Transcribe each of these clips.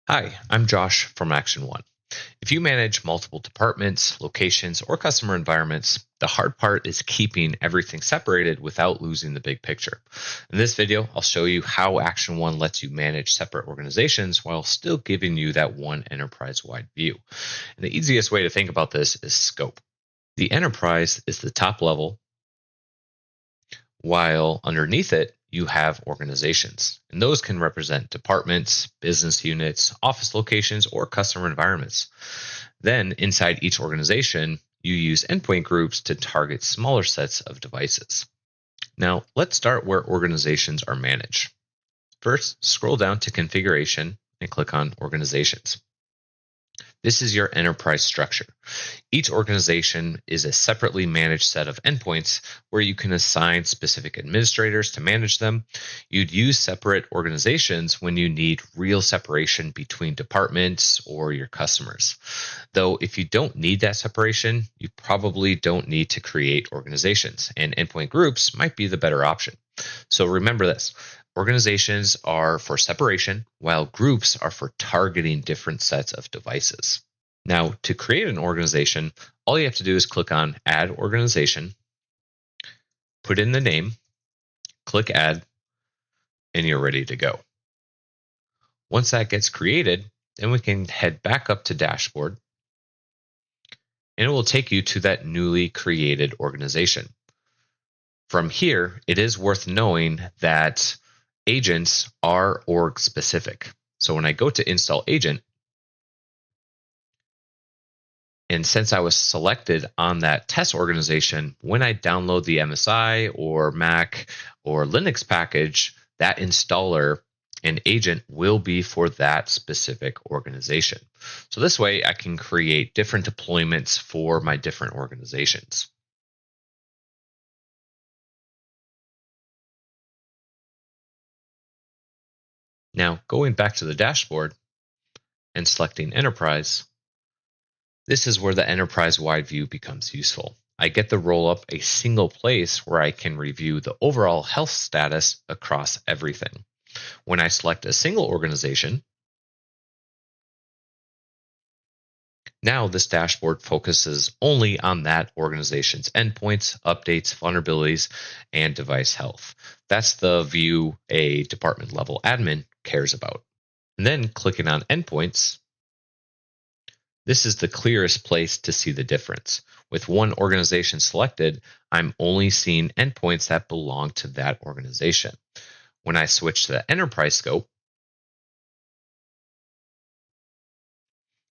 Hi, I'm Josh from Action1. If you manage multiple departments, locations, or customer environments, the hard part is keeping everything separated without losing the big picture. In this video, I'll show you how Action1 lets you manage separate organizations while still giving you that one enterprise-wide view. And the easiest way to think about this is scope. The enterprise is the top level, while underneath it, you have organizations. And those can represent departments, business units, office locations, or customer environments. Then, inside each organization, you use endpoint groups to target smaller sets of devices. Now, let's start where organizations are managed. First, scroll down to Configuration and click on Organizations. This is your enterprise structure. Each organization is a separately managed set of endpoints where you can assign specific administrators to manage them. You'd use separate organizations when you need real separation between departments or your customers. Though, if you don't need that separation, you probably don't need to create organizations, and endpoint groups might be the better option. So remember this. Organizations are for separation, while groups are for targeting different sets of devices. Now, to create an organization, all you have to do is click on Add Organization, put in the name, click Add, and you're ready to go. Once that gets created, then we can head back up to Dashboard, and it will take you to that newly created organization. From here, it is worth knowing that agents are org specific. So when I go to install agent, and since I was selected on that test organization, when I download the MSI or Mac or Linux package, that installer and agent will be for that specific organization. So this way I can create different deployments for my different organizations. Now, going back to the dashboard and selecting Enterprise, this is where the enterprise-wide view becomes useful. I get to roll up a single place where I can review the overall health status across everything. When I select a single organization, now this dashboard focuses only on that organization's endpoints, updates, vulnerabilities, and device health. That's the view a department level admin cares about. And then clicking on endpoints, this is the clearest place to see the difference. With one organization selected, I'm only seeing endpoints that belong to that organization. When I switch to the enterprise scope,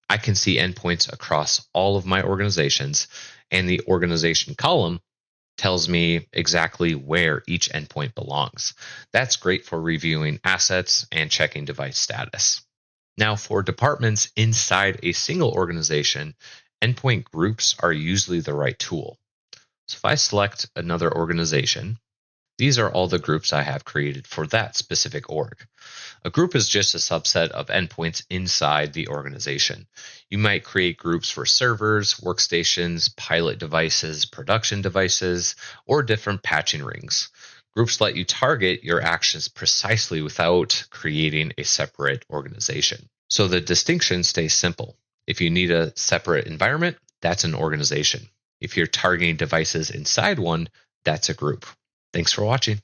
I can see endpoints across all of my organizations, and the organization column tells me exactly where each endpoint belongs. That's great for reviewing assets and checking device status. Now, for departments inside a single organization, endpoint groups are usually the right tool. So if I select another organization, these are all the groups I have created for that specific org. A group is just a subset of endpoints inside the organization. You might create groups for servers, workstations, pilot devices, production devices, or different patching rings. Groups let you target your actions precisely without creating a separate organization. So the distinction stays simple. If you need a separate environment, that's an organization. If you're targeting devices inside one, that's a group. Thanks for watching.